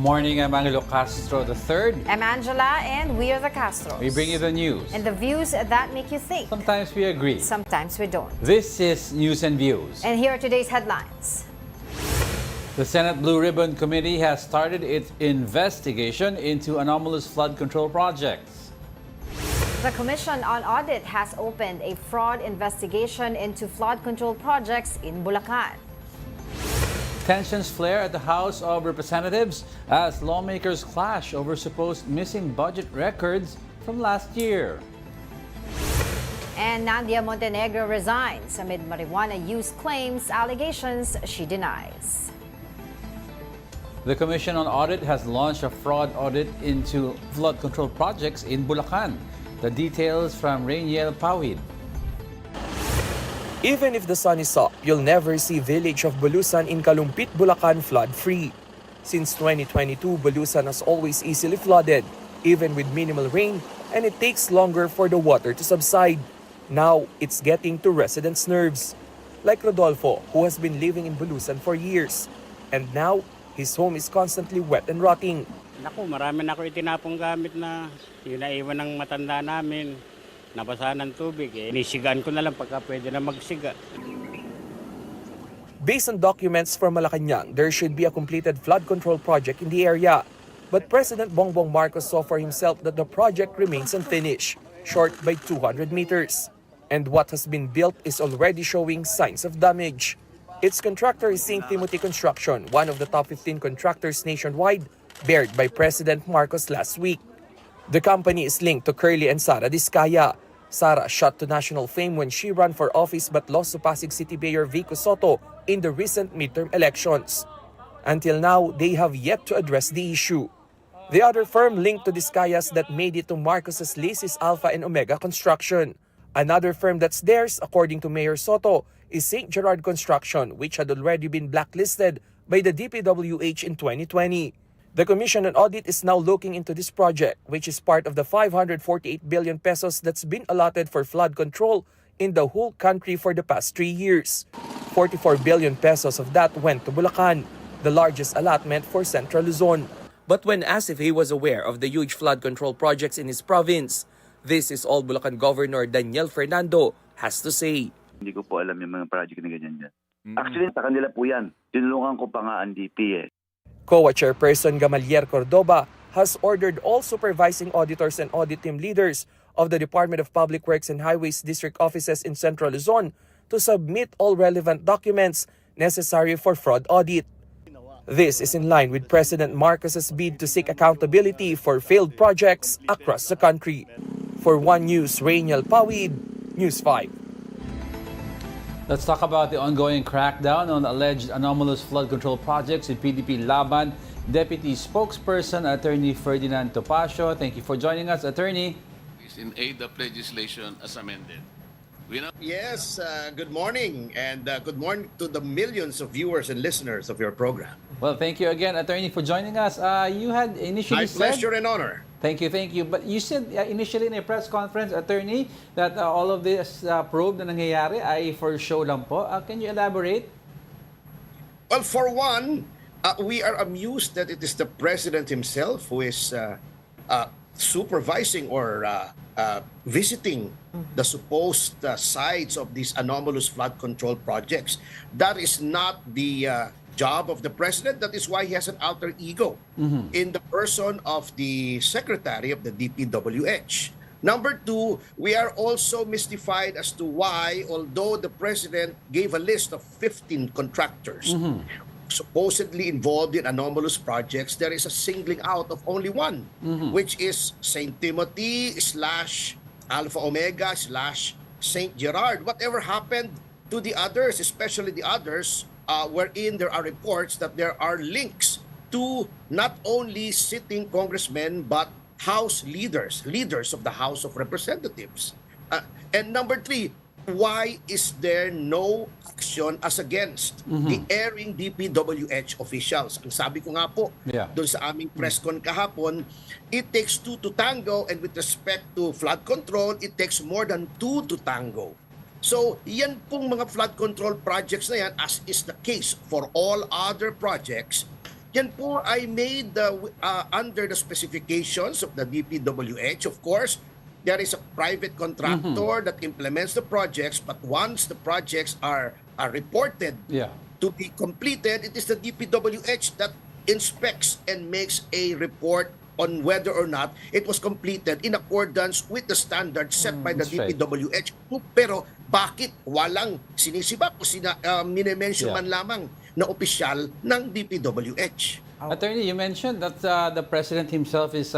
morning, I'm Angelo Castro III. I'm Angela, and we are the Castros. We bring you the news. And the views that make you think. Sometimes we agree. Sometimes we don't. This is News and Views. And here are today's headlines. The Senate Blue Ribbon Committee has started its investigation into anomalous flood control projects. The Commission on Audit has opened a fraud investigation into flood control projects in Bulacan. Tensions flare at the House of Representatives as lawmakers clash over supposed missing budget records from last year. And Nandia Montenegro resigns amid marijuana use claims, allegations she denies. The Commission on Audit has launched a fraud audit into flood control projects in Bulacan. The details from Rainiel Pawid. Even if the sun is up, you'll never see village of Bulusan in Kalumpit, Bulacan flood-free. Since 2022, Bulusan has always easily flooded, even with minimal rain, and it takes longer for the water to subside. Now, it's getting to residents' nerves. Like Rodolfo, who has been living in Bulusan for years. And now, his home is constantly wet and rotting. Naku, marami na ako itinapong gamit na naiwan ng matanda namin. Nabasa ng tubig Inisigaan ko na lang pagka pwede na magsiga. Based on documents from Malacanang, there should be a completed flood control project in the area. But President Bongbong Marcos saw for himself that the project remains unfinished, short by 200 meters. And what has been built is already showing signs of damage. Its contractor is St. Timothy Construction, one of the top 15 contractors nationwide, bared by President Marcos last week. The company is linked to Curly and Sara Diskaya. Sara shot to national fame when she ran for office but lost to Pasig City Mayor Vico Soto in the recent midterm elections. Until now, they have yet to address the issue. The other firm linked to Diskayas that made it to Marcos's list is Alpha and Omega Construction. Another firm that's theirs, according to Mayor Soto, is St. Gerard Construction, which had already been blacklisted by the DPWH in 2020. The Commission on Audit is now looking into this project, which is part of the 548 billion pesos that's been allotted for flood control in the whole country for the past 3 years. 44 billion pesos of that went to Bulacan, the largest allotment for Central Luzon. But when asked if he was aware of the huge flood control projects in his province, this is all Bulacan Governor Daniel Fernando has to say. Hindi ko po alam yung mga project na ganyan dyan. Actually, sa kanila po yan. Tinulungan ko pa nga ang DP COA Chairperson Gamalier Cordoba has ordered all supervising auditors and audit team leaders of the Department of Public Works and Highways district offices in Central Luzon to submit all relevant documents necessary for fraud audit. This is in line with President Marcos's bid to seek accountability for failed projects across the country. For One News, Rainiel Pawid, News 5. Let's talk about the ongoing crackdown on alleged anomalous flood control projects in PDP Laban. Deputy Spokesperson Attorney Ferdinand Topacio. Thank you for joining us, Attorney. Is in aid of legislation as amended. Yes, good morning, and good morning to the millions of viewers and listeners of your program. Well, thank you again, Attorney, for joining us. You had initially My said... pleasure and honor. Thank you, thank you. But you said initially in a press conference, Attorney, that all of this probe na nangyayari ay for show lang po. Can you elaborate? Well, for one, we are amused that it is the President himself who is supervising or visiting the supposed sites of these anomalous flood control projects. That is not the job of the President. That is why he has an alter ego in the person of the Secretary of the DPWH. Number two, we are also mystified as to why, although the President gave a list of 15 contractors supposedly involved in anomalous projects, there is a singling out of only one, which is St. Timothy / Alpha Omega / St. Gerard. Whatever happened to the others, especially the others, wherein there are reports that there are links to not only sitting congressmen but House leaders of the House of Representatives. And number three, why is there no action as against the erring DPWH officials? Ang sabi ko nga po, doon sa aming press con kahapon, it takes two to tango, and with respect to flood control, it takes more than two to tango. So, yan pong mga flood control projects na yan, as is the case for all other projects, yan po ay made under the specifications of the DPWH. Of course, there is a private contractor that implements the projects, but once the projects are reported Yeah. to be completed, it is the DPWH that inspects and makes a report on whether or not it was completed in accordance with the standards set by the That's right. DPWH. Pero bakit walang sinisibak o minimension Yeah. man lamang na opisyal ng DPWH? Attorney, you mentioned that the President himself is,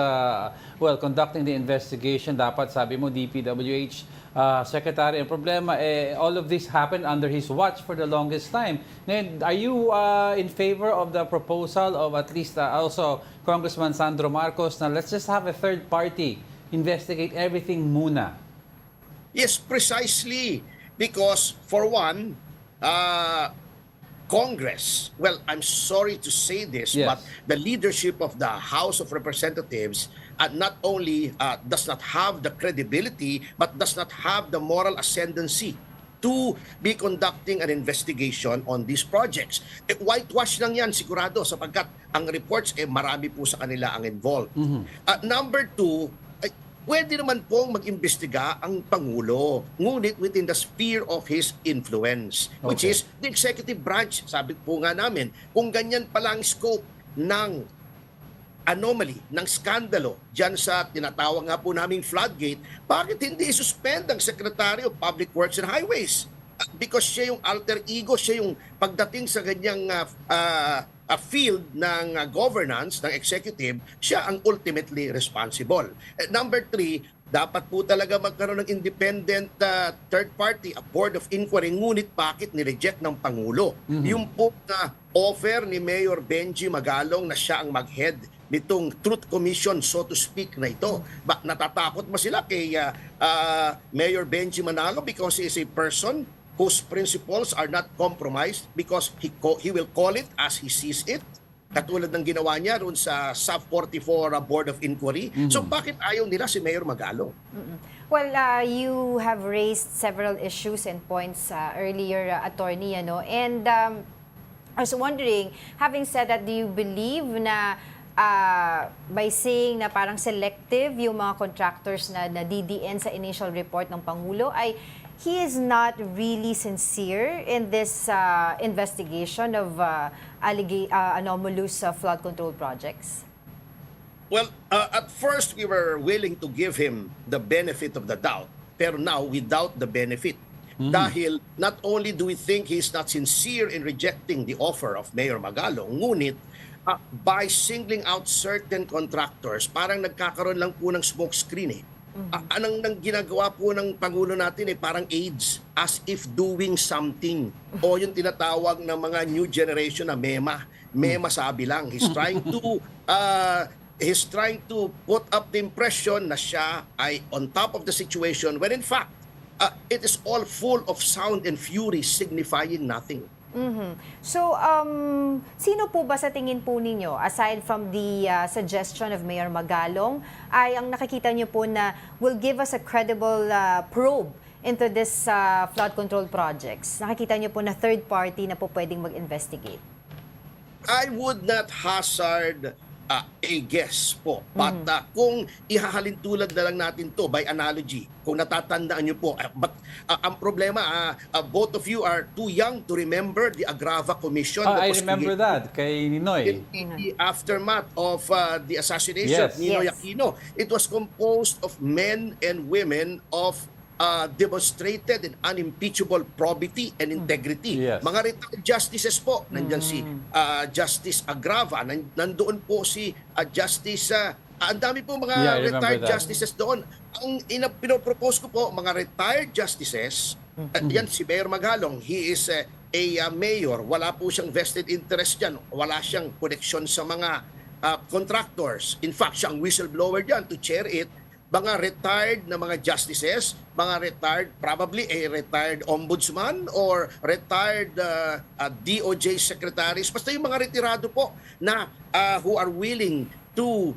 conducting the investigation. Dapat, sabi mo, DPWH Secretary. Ang problema, all of this happened under his watch for the longest time. Ngayon, are you in favor of the proposal of at least also Congressman Sandro Marcos na let's just have a third party investigate everything muna? Yes, precisely. Because for one, Congress, well, I'm sorry to say this, Yes. but the leadership of the House of Representatives not only does not have the credibility, but does not have the moral ascendancy to be conducting an investigation on these projects. Whitewash lang yan, sigurado, sapagkat ang reports, marami po sa kanila ang involved. Number two, pwede naman pong mag-imbestiga ang Pangulo, ngunit within the sphere of his influence, which Okay. is the executive branch. Sabi po nga namin, kung ganyan pala ang scope ng anomaly, ng skandalo, dyan sa tinatawag nga po naming floodgate, bakit hindi suspend ang Secretary of Public Works and Highways? Because siya yung alter ego, siya yung pagdating sa ganyang field ng governance, ng executive, siya ang ultimately responsible. Number three, dapat po talaga magkaroon ng independent third party, a board of inquiry, ngunit bakit nireject ng Pangulo? Yung po na offer ni Mayor Benji Magalong na siya ang mag-head nitong Truth Commission, so to speak, na ito. Natatakot ba sila kay Mayor Benji Manalo because he is a person whose principles are not compromised because he will call it as he sees it, katulad ng ginawa niya roon sa Sub 44 Board of Inquiry. So bakit ayaw nila si Mayor Magalong? Well, you have raised several issues and points earlier, Attorney, and I was wondering, having said that, do you believe na by saying na parang selective yung mga contractors na DDN sa initial report ng Pangulo, ay he is not really sincere in this investigation of anomalous flood control projects? Well, at first we were willing to give him the benefit of the doubt, pero now we doubt the benefit. Dahil not only do we think he's not sincere in rejecting the offer of Mayor Magalong, ngunit by singling out certain contractors, parang nagkakaroon lang po ng smoke screen. Anong nang ginagawa po ng Pangulo natin parang AIDS, as if doing something. O yung tinatawag ng mga new generation na mema sabi lang. He's trying to put up the impression na siya ay on top of the situation when in fact, it is all full of sound and fury signifying nothing. So, sino po ba sa tingin po ninyo, aside from the suggestion of Mayor Magalong, ay ang nakikita niyo po na will give us a credible probe into this flood control projects? Nakikita niyo po na third party na po pwedeng mag-investigate? I would not hazard a guess po. But kung ihahalin tulad na lang natin to by analogy, kung natatandaan nyo po, but ang problema, both of you are too young to remember the Agrava Commission. I remember that, kay Ninoy. In the aftermath of the assassination of Yes. Ninoy Yes. Aquino. It was composed of men and women of demonstrated and unimpeachable probity and integrity. Yes. Mga retired justices po. Nandyan si Justice Agrava. Nandoon po si Justice... ang dami po mga Yeah, I remember retired that. justices doon. Ang pinopropose ko po, mga retired justices, yan si Mayor Magalong, he is a mayor. Wala po siyang vested interest dyan. Wala siyang connection sa mga contractors. In fact, siyang whistleblower dyan to chair it. Mga retired na mga justices, mga retired, probably a retired ombudsman or retired DOJ secretaries, basta yung mga retirado po na who are willing to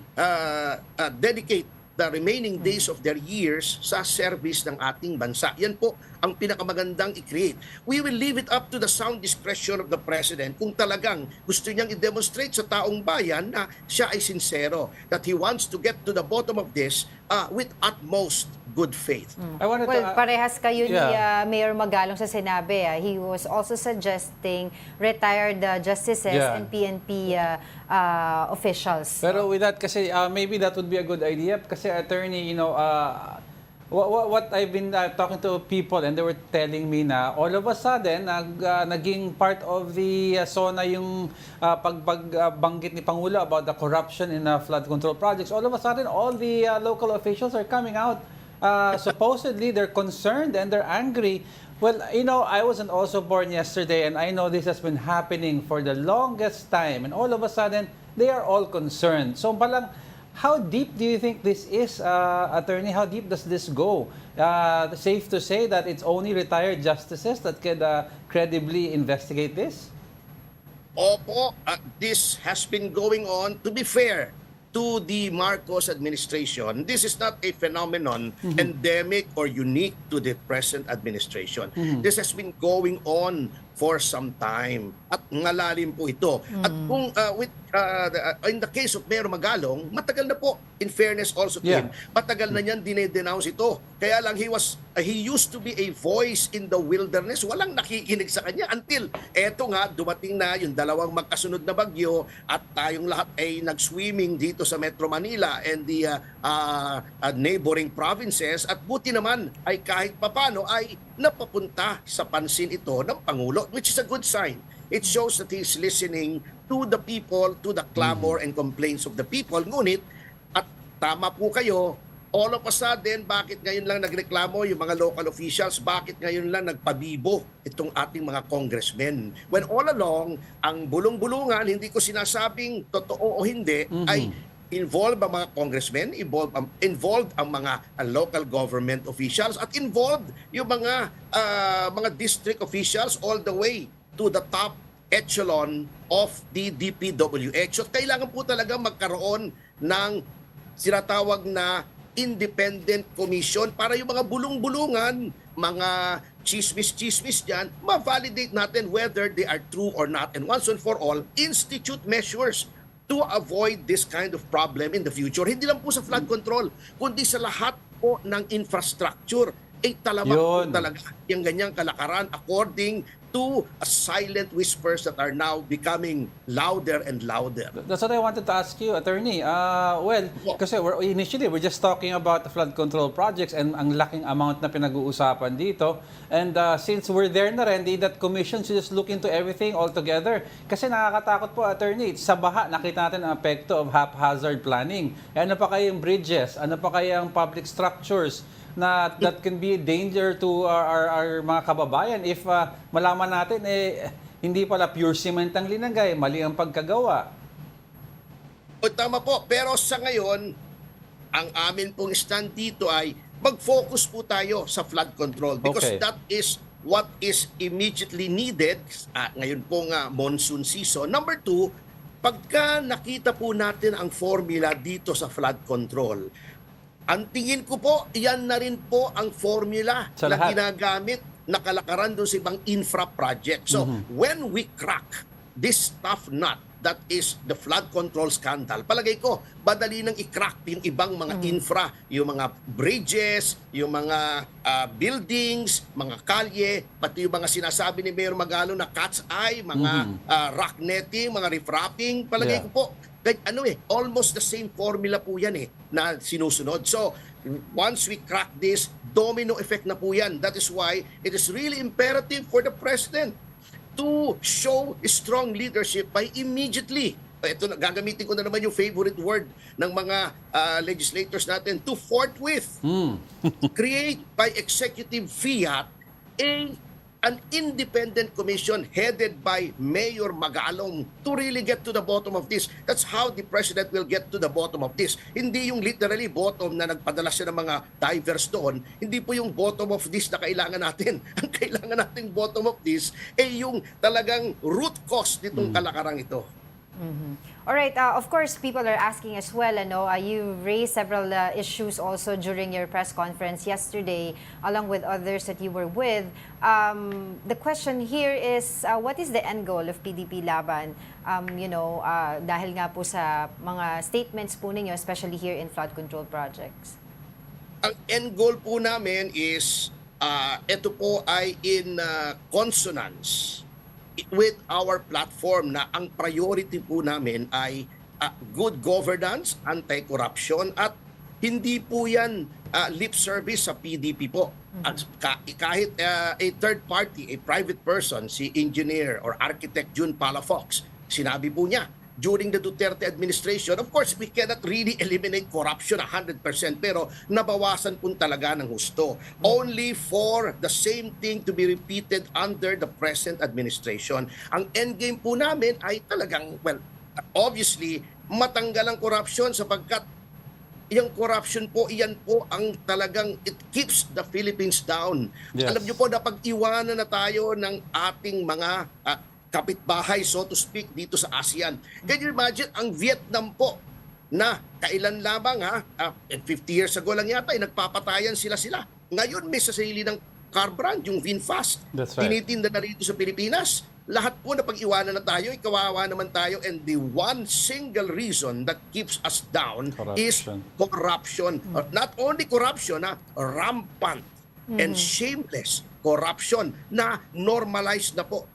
dedicate the remaining days of their years sa service ng ating bansa. Yan po ang pinakamagandang i-create. We will leave it up to the sound discretion of the President kung talagang gusto niyang i-demonstrate sa taong bayan na siya ay sincero, that he wants to get to the bottom of this with utmost good faith. I wanted Well, to, parehas kayo ni yeah. Mayor Magalong sa sinabi. He was also suggesting retired justices Yeah. and PNP officials. Pero with that, kasi maybe that would be a good idea. Kasi attorney, what I've been talking to people and they were telling me na all of a sudden, naging part of the SONA yung pagbanggit ni Pangulo about the corruption in flood control projects. All of a sudden, all the local officials are coming out. Supposedly, they're concerned and they're angry. Well, I wasn't also born yesterday and I know this has been happening for the longest time. And all of a sudden, they are all concerned. So palang, how deep do you think this is, attorney? How deep does this go? Safe to say that it's only retired justices that could credibly investigate this? Opo, this has been going on, to be fair, to the Marcos administration. This is not a phenomenon endemic or unique to the present administration. This has been going on for some time. At ngalalim po ito. At kung in the case of Mayor Magalong, matagal na po, in fairness also to him, matagal na niyan dinedenounce ito. Kaya lang he used to be a voice in the wilderness. Walang nakikinig sa kanya until eto nga, dumating na yung dalawang magkasunod na bagyo at tayong lahat ay nag-swimming dito sa Metro Manila and the neighboring provinces, at buti naman ay kahit papano ay napapunta sa pansin ito ng Pangulo, which is a good sign. It shows that he's listening to the people, to the clamor and complaints of the people. Ngunit, at tama po kayo, all of a sudden, bakit ngayon lang nagreklamo yung mga local officials? Bakit ngayon lang nagpabibo itong ating mga congressmen? When all along, ang bulong-bulungan, hindi ko sinasabing totoo o hindi, ay involved ang mga congressmen, involved ang mga local government officials, at involved yung mga district officials all the way to the top echelon of the DPWH. So kailangan po talaga magkaroon ng sinatawag na independent commission para yung mga bulong-bulungan, mga chismis-chismis dyan, ma-validate natin whether they are true or not. And once and for all, institute measures to avoid this kind of problem in the future. Hindi lang po sa flood control, kundi sa lahat po ng infrastructure. Talamak po talaga yung ganyang kalakaran according to silent whispers that are now becoming louder and louder. That's what I wanted to ask you, attorney. Kasi initially we're just talking about the flood control projects and ang laking amount na pinag-uusapan dito. And since we're there na rin, that commission should just look into everything altogether. Kasi nakakatakot po, attorney. Sa baha, nakita natin ang epekto of haphazard planning. Ano pa kayang bridges? Ano pa kayang public structures na that can be a danger to our mga kababayan if malaman natin hindi pala pure cement ang linagay, mali ang pagkagawa. Tama po, pero sa ngayon, ang amin pong stand dito ay mag-focus po tayo sa flood control because that is what is immediately needed ngayon pong monsoon season. Number two, pagka nakita po natin ang formula dito sa flood control, ang tingin ko po, iyan na rin po ang formula na ginagamit na kalakaran doon sa ibang infra project. So, when we crack this tough nut, that is the flood control scandal, palagay ko, madali nang i-crack yung ibang mga infra, yung mga bridges, yung mga buildings, mga kalye, pati yung mga sinasabi ni Mayor Magalong na cat's eye, mga rock netting, mga refrapping, palagay ko po, almost the same formula po yan na sinusunod. So, once we crack this, domino effect na po yan. That is why it is really imperative for the President to show strong leadership by immediately, ito, gagamitin ko na naman yung favorite word ng mga legislators natin, to forthwith create by executive fiat an independent commission headed by Mayor Magalong to really get to the bottom of this. That's how the President will get to the bottom of this. Hindi yung literally bottom na nagpadala siya ng mga divers doon. Hindi po yung bottom of this na kailangan natin. Ang kailangan natin bottom of this ay yung talagang root cause nitong kalakarang ito. All right. Of course, people are asking as well. You raised several issues also during your press conference yesterday, along with others that you were with. The question here is, what is the end goal of PDP Laban? Dahil nga po sa mga statements po ninyo, especially here in flood control projects. Ang end goal po namin is, ito po ay in consonance with our platform na ang priority po namin ay good governance, anti-corruption, at hindi po yan lip service sa PDP po. At kahit a third party, a private person, si engineer or architect June Palafox, sinabi po niya, during the Duterte administration, of course, we cannot really eliminate corruption 100%, pero nabawasan po talaga ng husto. Only for the same thing to be repeated under the present administration. Ang endgame po namin ay talagang, well, obviously, matanggal ang corruption sapagkat yung corruption po, iyan po ang talagang, it keeps the Philippines down. Yes. Alam niyo po, napag-iwanan na tayo ng ating mga kapitbahay, so to speak, dito sa ASEAN. Can you imagine, ang Vietnam po, na kailan lamang 50 years ago lang yata, nagpapatayan sila. Ngayon may sa sarili ng car brand, yung VinFast. That's right. Tinitinda na rito sa Pilipinas. Lahat po na pag-iwanan na tayo, kawawa naman tayo, and the one single reason that keeps us down is corruption. Not only corruption, rampant and shameless corruption na normalized na po.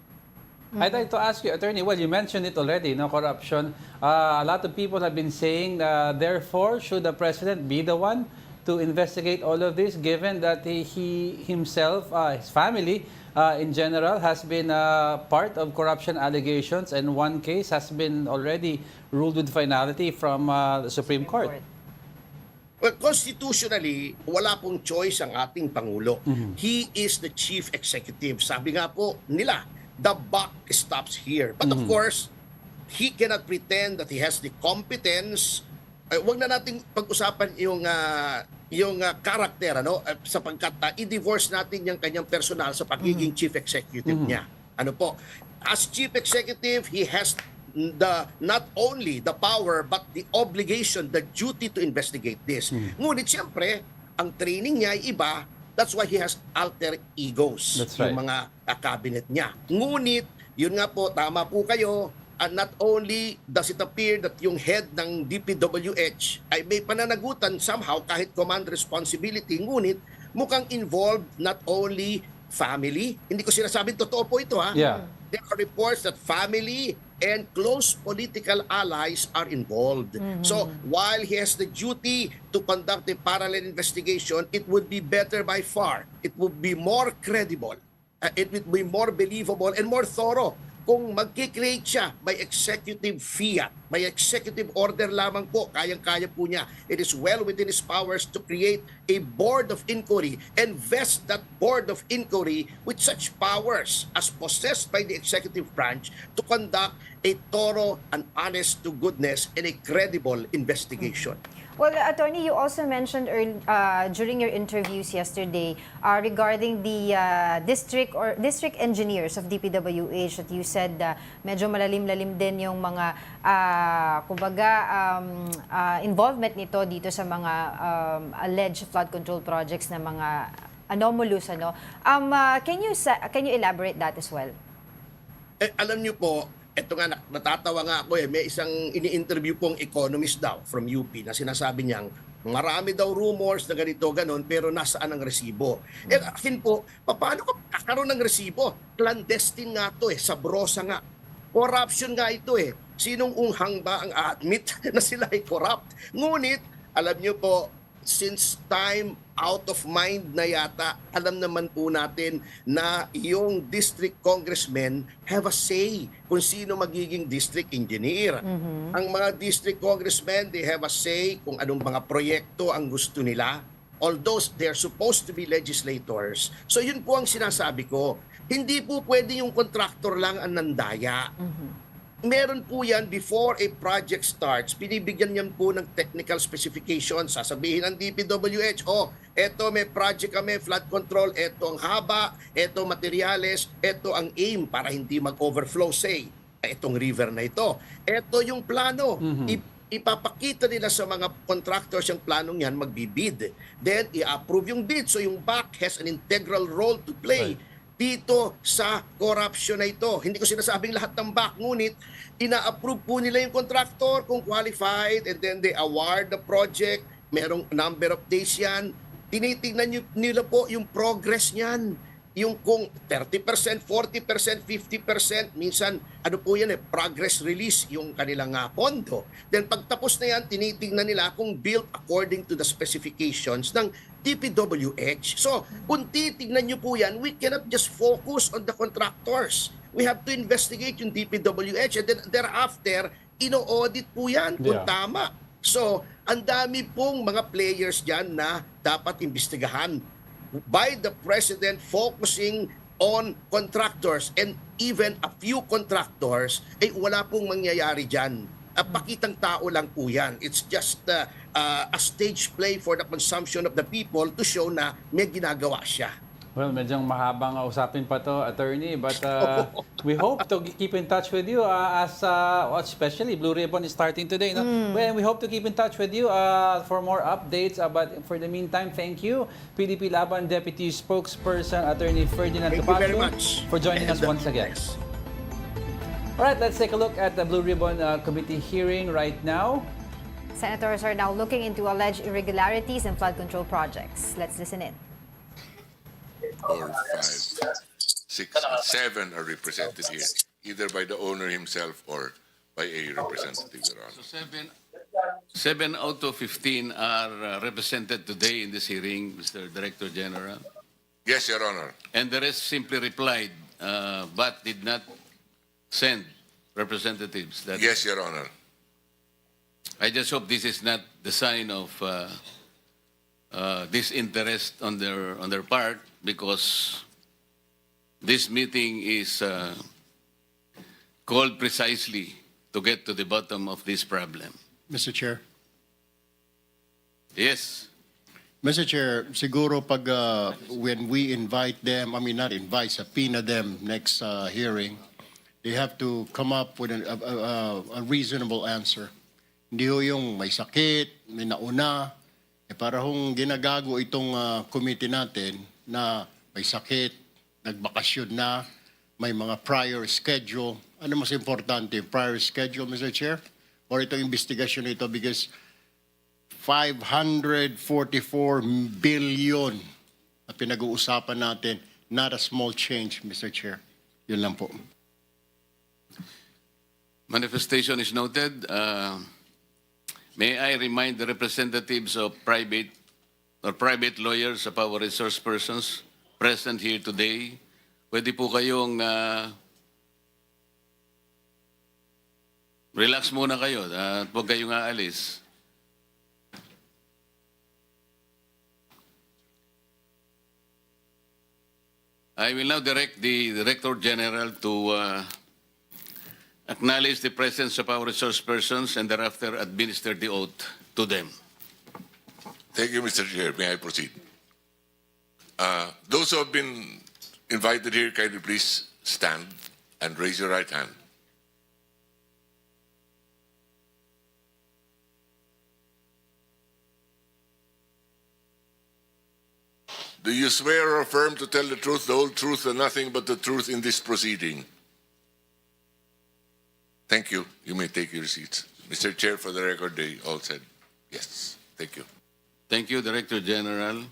I'd like to ask you, Attorney, well, you mentioned it already, corruption. A lot of people have been saying, therefore, should the President be the one to investigate all of this, given that he himself, his family, in general, has been part of corruption allegations, and one case has been already ruled with finality from the Supreme Court? Well, constitutionally, wala pong choice ang ating Pangulo. He is the chief executive. Sabi nga po nila, the buck stops here. But of course, he cannot pretend that he has the competence. Wag na nating pag-usapan yung karakter, sapagkat i-divorce natin yung kanyang personal sa pagiging chief executive niya. Ano po? As chief executive, he has not only the power but the obligation, the duty to investigate this. Ngunit siyempre, ang training niya ay iba. That's why he has alter egos, That's right. yung mga cabinet niya. Ngunit, yun nga po, tama po kayo, and not only does it appear that yung head ng DPWH ay may pananagutan somehow kahit command responsibility, ngunit mukhang involved not only family, hindi ko sinasabing totoo po ito Yeah. There are reports that family and close political allies are involved. So while he has the duty to conduct a parallel investigation, it would be better by far. It would be more credible. It would be more believable and more thorough kung mag-create siya by executive fiat, by executive order lamang po, kayang-kaya po niya. It is well within his powers to create a board of inquiry and vest that board of inquiry with such powers as possessed by the executive branch to conduct a thorough and honest to goodness and a credible investigation. Well, Attorney, you also mentioned during your interviews yesterday regarding the district engineers of DPWH that you said medyo malalim-lalim din yung mga involvement nito dito sa mga alleged flood control projects na mga anomalous. Can you elaborate that as well? Alam niyo po, ito nga, natatawa nga ako may isang ini-interview pong economist daw from UP na sinasabi niyang marami daw rumors na ganito, ganon, pero nasaan ang resibo? Akin po, paano ka kakaroon ng resibo? Clandestine nga to sabrosa nga. Corruption nga ito Sinong unghang ba ang admit na sila ay corrupt? Ngunit, alam niyo po, since time out of mind na yata, alam naman po natin na yung district congressmen have a say kung sino magiging district engineer. Ang mga district congressmen, they have a say kung anong mga proyekto ang gusto nila. Although they're supposed to be legislators. So yun po ang sinasabi ko. Hindi po pwede yung contractor lang ang nandaya. Meron po yan before a project starts, binibigyan niyan po ng technical specifications. Sasabihin ng DPWH, eto may project kami, flood control, eto ang haba, eto materials, eto ang aim para hindi mag-overflow, say. itong river na ito. Ito yung plano. Ipapakita nila sa mga contractors yung planong yan, magbibid. Then, i-approve yung bid. So, yung back has an integral role to play dito sa corruption na ito. Hindi ko sinasabing lahat ng back, ngunit ina-approve po nila yung contractor kung qualified, and then they award the project. Merong number of days yan. Tinitingnan nila po yung progress niyan. Yung kung 30%, 40%, 50%, minsan ano po yan progress release yung kanilang pondo. Then pagtapos na yan, tinitingnan nila kung built according to the specifications ng DPWH. So kung titignan nyo po yan, we cannot just focus on the contractors. We have to investigate yung DPWH, and then thereafter, ino-audit po yan kung tama. So ang dami pong mga players dyan na dapat imbestigahan by the President, focusing on contractors, and even a few contractors, wala pong mangyayari dyan. Pakitang tao lang po yan. It's just a stage play for the consumption of the people to show na may ginagawa siya. Well, medyo mahabang usapin pa to, attorney, but we hope to keep in touch with you especially Blue Ribbon is starting today. No? Well, we hope to keep in touch with you for more updates. But for the meantime, thank you, PDP Laban Deputy Spokesperson, Attorney Ferdinand Thank you very Topacio, much. for joining us once again. Yes. All right, let's take a look at the Blue Ribbon Committee hearing right now. Senators are now looking into alleged irregularities in flood control projects. Let's listen in. 4, 5, 6, 7 are represented here, either by the owner himself or by a representative, Your Honor. So 7 out of 15 are represented today in this hearing, Mr. Director General. Yes, Your Honor. And the rest simply replied, but did not send representatives. Yes, Your Honor. I just hope this is not the sign of disinterest on their part, because this meeting is called precisely to get to the bottom of this problem. Mr. Chair. Yes. Mr. Chair, siguro pag when we invite them, not invite, subpoena them next hearing, they have to come up with a reasonable answer. Hindi ho yung may sakit, may nauna, para hong ginagago itong committee natin na may sakit, nagbakasyon na, may mga prior schedule. Ano mas importante, prior schedule, Mr. Chair? Or itong investigasyon ito, because 544 billion na pinag-uusapan natin, not a small change, Mr. Chair. Yun lang po. Manifestation is noted. May I remind the representatives of private lawyers of our resource persons present here today, pwede po kayong relax muna kayo at huwag kayong aalis. I will now direct the Director General to acknowledge the presence of our resource persons and thereafter administer the oath to them. Thank you, Mr. Chair. May I proceed? Those who have been invited here, kindly please stand and raise your right hand. Do you swear or affirm to tell the truth, the whole truth, and nothing but the truth in this proceeding? Thank you. You may take your seats. Mr. Chair, for the record, they all said yes. Thank you. Thank you, Director General.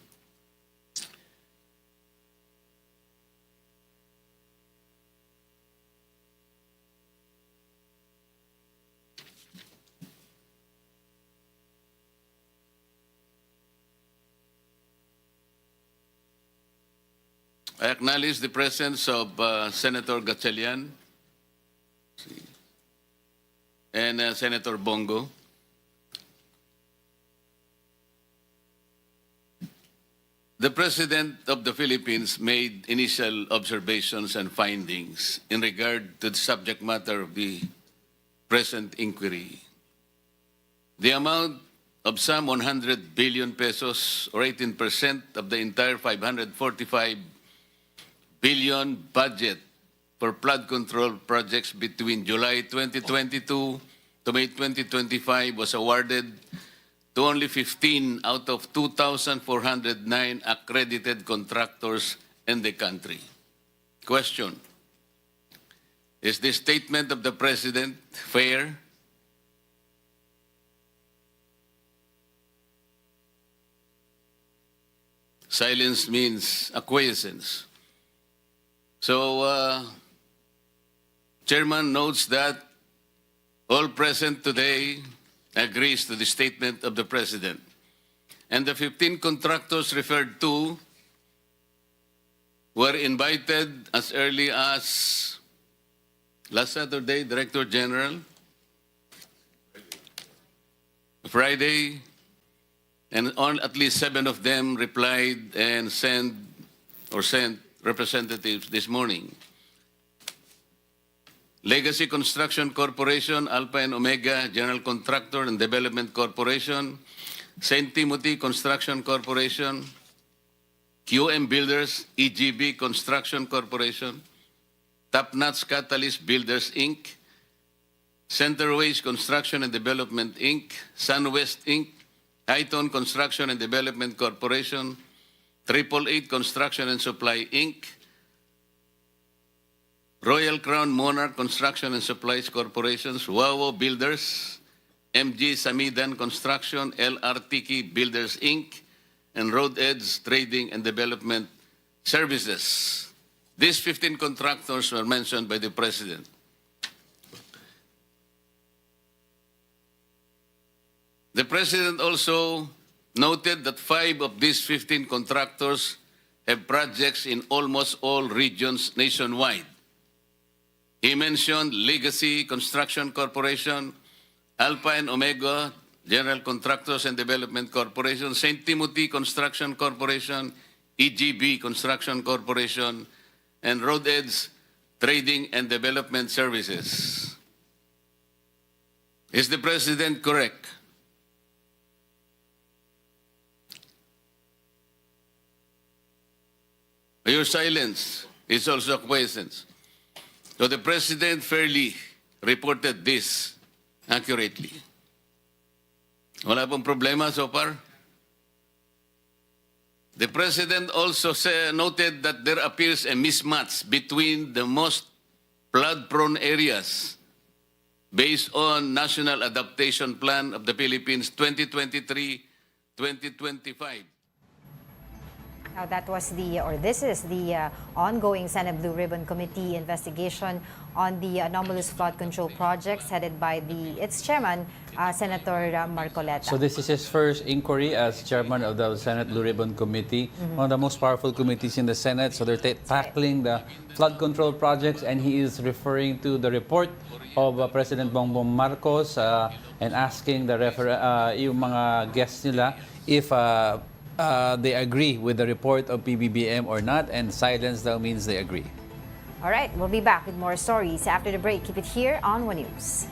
I acknowledge the presence of Senator Gatchalian and Senator Bongo. The President of the Philippines made initial observations and findings in regard to the subject matter of the present inquiry. The amount of some 100 billion pesos, or 18% of the entire 545 billion budget for flood control projects between July 2022 to May 2025 was awarded to only 15 out of 2,409 accredited contractors in the country. Question: is this statement of the President fair? Silence means acquiescence. So, Chairman notes that all present today agrees to the statement of the President. And the 15 contractors referred to were invited as early as last Saturday, Director General, Friday, and at least 7 of them replied and sent representatives this morning. Legacy Construction Corporation, Alpha and Omega General Contractor and Development Corporation, St. Timothy Construction Corporation, QM Builders, EGB Construction Corporation, Top-Notch Catalyst Builders, Inc., Centerways Construction and Development, Inc., SunWest, Inc., Highton Construction and Development Corporation, 888 Construction and Supply, Inc., Royal Crown Monarch Construction and Supplies Corporations, Wawo Builders, MG Samidan Construction, LRTK Builders, Inc., and Road Edge Trading and Development Services. These 15 contractors were mentioned by the President. The President also noted that 5 of these 15 contractors have projects in almost all regions nationwide. He mentioned Legacy Construction Corporation, Alpha and Omega General Contractors and Development Corporation, St. Timothy Construction Corporation, EGB Construction Corporation, and Road Edge Trading and Development Services. Is the President correct? Your silence is also acquiescence. So the President fairly reported this accurately. Wala pong problema so far? The President also noted that there appears a mismatch between the most flood-prone areas based on National Adaptation Plan of the Philippines 2023-2025. Now that was this is the ongoing Senate Blue Ribbon Committee investigation on the anomalous flood control projects headed by its chairman, Senator Marcoleta. So this is his first inquiry as chairman of the Senate Blue Ribbon Committee, one of the most powerful committees in the Senate. So they're tackling the flood control projects, and he is referring to the report of President Bongbong Marcos and asking the yung mga guests nila if they agree with the report of PBBM or not, and silence though means they agree. All right, we'll be back with more stories after the break. Keep it here on One News.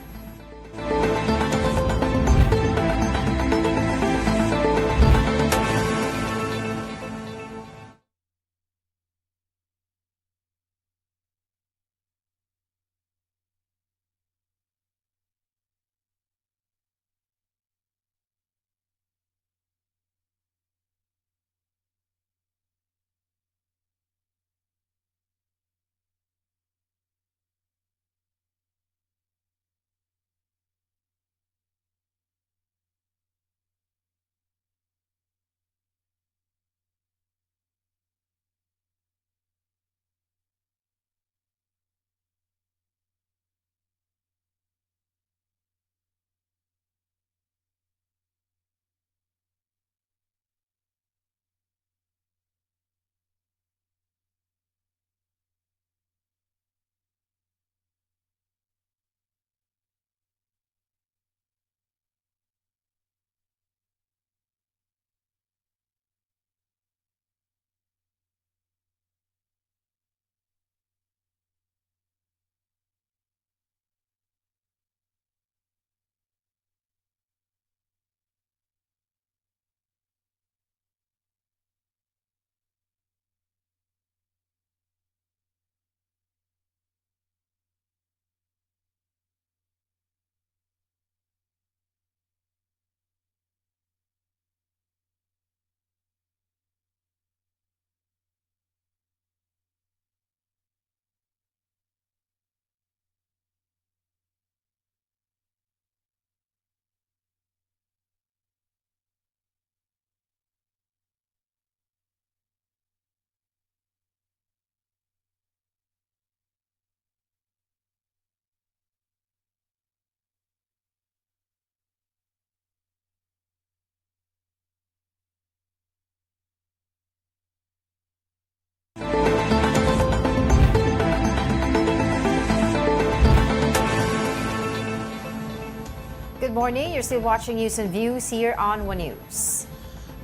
good morning. You're still watching News and Views here on One News.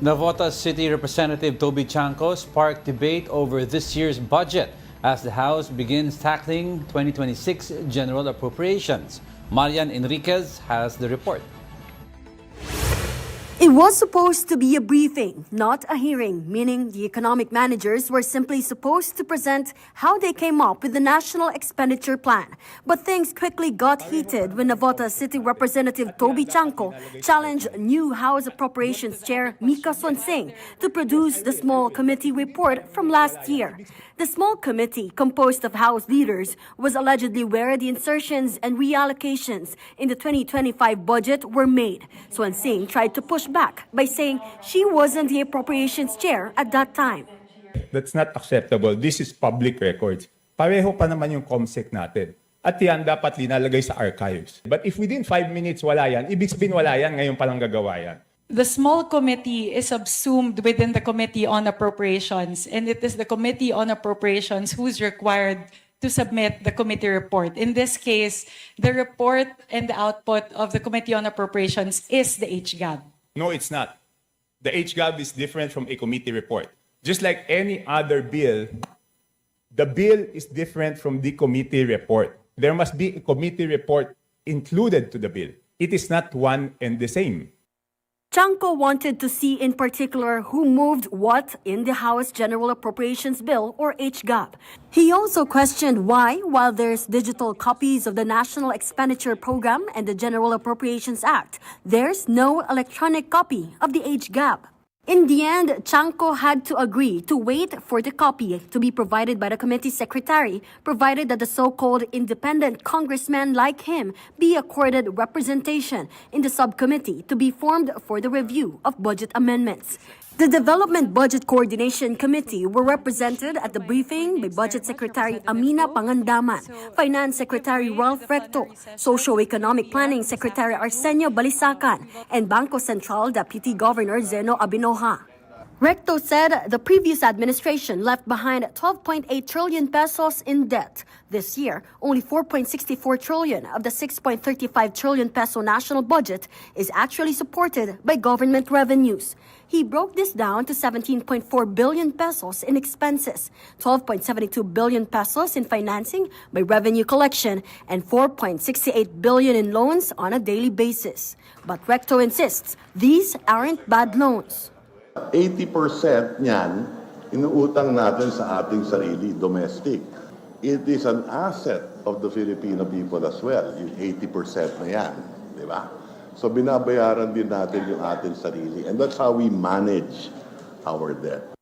Navotas City Representative Toby Chanco sparked debate over this year's budget as the House begins tackling 2026 general appropriations. Marian Enriquez has the report. It was supposed to be a briefing, not a hearing, meaning the economic managers were simply supposed to present how they came up with the national expenditure plan. But things quickly got heated when Navotas City Representative Toby Chanco challenged new House Appropriations Chair Mika Swansing to produce the small committee report from last year. The small committee, composed of House leaders, was allegedly where the insertions and reallocations in the 2025 budget were made. Swansing tried to push back by saying she wasn't the appropriations chair at that time. That's not acceptable. This is public records. Pareho pa naman yung COMSEC natin. At yan dapat linalagay sa archives. But if within 5 minutes wala yan, ibig sabihin wala yan, ngayon palang gagawa yan. The small committee is subsumed within the Committee on Appropriations, and it is the Committee on Appropriations who's required to submit the committee report. In this case, the report and the output of the Committee on Appropriations is the HGAB. No, it's not. The HGAB is different from a committee report. Just like any other bill, the bill is different from the committee report. There must be a committee report included to the bill. It is not one and the same. Chanco wanted to see in particular who moved what in the House General Appropriations Bill, or HGAB. He also questioned why, while there's digital copies of the National Expenditure Program and the General Appropriations Act, there's no electronic copy of the HGAB. In the end, Chanco had to agree to wait for the copy to be provided by the committee secretary, provided that the so-called independent congressman like him be accorded representation in the subcommittee to be formed for the review of budget amendments. The Development Budget Coordination Committee were represented at the briefing by Budget Secretary Amina Pangandaman, Finance Secretary Ralph Recto, Socio-Economic Planning Secretary Arsenio Balisacan, and Bangko Sentral Deputy Governor Zeno Abinoja. Recto said the previous administration left behind 12.8 trillion pesos in debt. This year, only 4.64 trillion of the 6.35 trillion peso national budget is actually supported by government revenues. He broke this down to 17.4 billion pesos in expenses, 12.72 billion pesos in financing by revenue collection, and 4.68 billion in loans on a daily basis. But Recto insists these aren't bad loans. 80% niyan, inuutang natin sa ating sarili, domestic. It is an asset of the Filipino people as well, yung 80% na yan, di ba? So binabayaran din natin yung ating sarili. And that's how we manage our debt.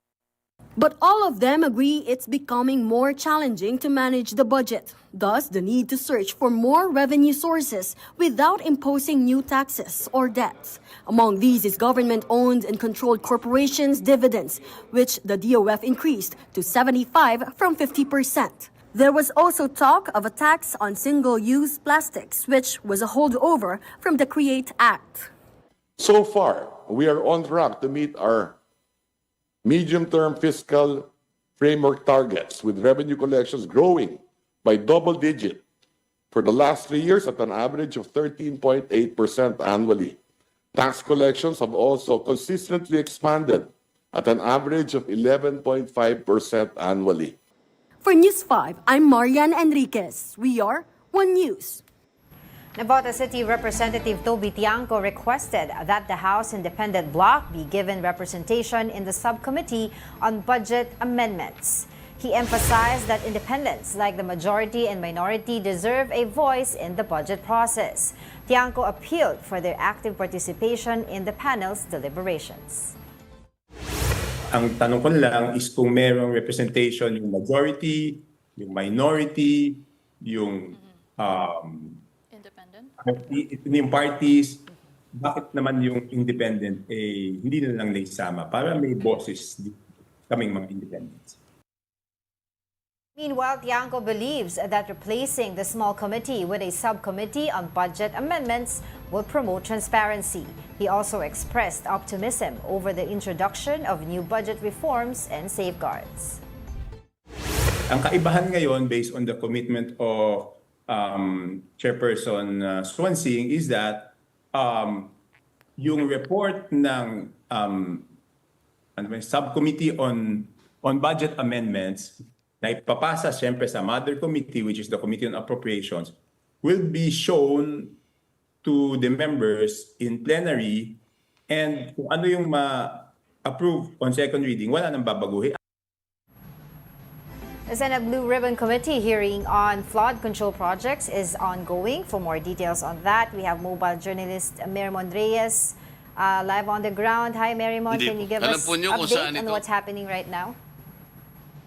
But all of them agree it's becoming more challenging to manage the budget. Thus, the need to search for more revenue sources without imposing new taxes or debts. Among these is government-owned and controlled corporations' dividends, which the DOF increased to 75% from 50%. There was also talk of a tax on single-use plastics, which was a holdover from the CREATE Act. So far, we are on track to meet our medium-term fiscal framework targets, with revenue collections growing by double-digit for the last 3 years at an average of 13.8% annually. Tax collections have also consistently expanded at an average of 11.5% annually. For News 5, I'm Marian Enriquez. We are One News. Navotas City Representative Toby Chanco requested that the House Independent Bloc be given representation in the subcommittee on budget amendments. He emphasized that independents, like the majority and minority, deserve a voice in the budget process. Chanco appealed for their active participation in the panel's deliberations. Ang tanong ko lang is kung merong representation yung majority, yung minority, yung yung parties, bakit naman yung independent hindi na lang naisama para may boses kaming mga independents. Meanwhile, Chanco believes that replacing the small committee with a subcommittee on budget amendments will promote transparency. He also expressed optimism over the introduction of new budget reforms and safeguards. Ang kaibahan ngayon, based on the commitment of Chairperson Swansing, is that yung report ng subcommittee on budget amendments na ipapasa siyempre sa mother committee, which is the Committee on Appropriations, will be shown to the members in plenary, and kung ano yung ma-approve on second reading, wala nang babaguhin. The Senate Blue Ribbon Committee hearing on flood control projects is ongoing. For more details on that, we have mobile journalist Merimon Reyes live on the ground. Hi Merimon, can you give us update on what's happening right now?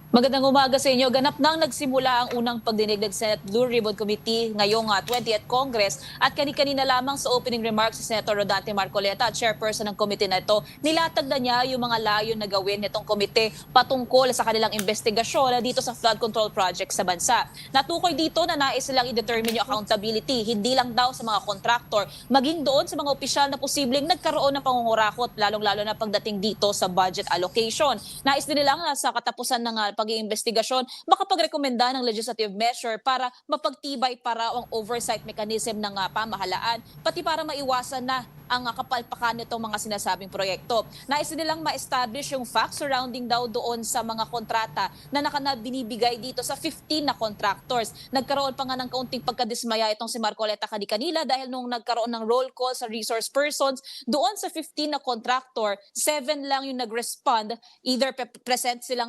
Magandang umaga sa inyo. Ganap nang nagsimula ang unang pagdinig ng Senate Blue Ribbon Committee ngayong 20th Congress at kani-kanina lamang sa opening remarks si Senator Rodante Marcoleta, chairperson ng committee na ito, nilatag na niya yung mga layon na gawin nitong komite patungkol sa kanilang investigasyon dito sa flood control project sa bansa. Natukoy dito na nais silang i-determine yung accountability, hindi lang daw sa mga contractor, maging doon sa mga opisyal na posibleng nagkaroon ng pangungurakot, lalong-lalo na pagdating dito sa budget allocation. Nais din nilang sa katapusan ng pag-iimbestigasyon, makapagrekomenda ng legislative measure para mapagtibay para ang oversight mechanism ng pamahalaan, pati para maiwasan na ang kapalpakan nitong mga sinasabing proyekto. Nais nilang ma-establish yung facts surrounding daw doon sa mga kontrata na binibigay dito sa 15 na contractors. Nagkaroon pa nga ng kaunting pagkadismaya itong si Marcoleta kanila dahil nung nagkaroon ng roll call sa resource persons, doon sa 15 na contractor, 7 lang yung nag-respond. Either present sila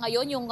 ngayon yung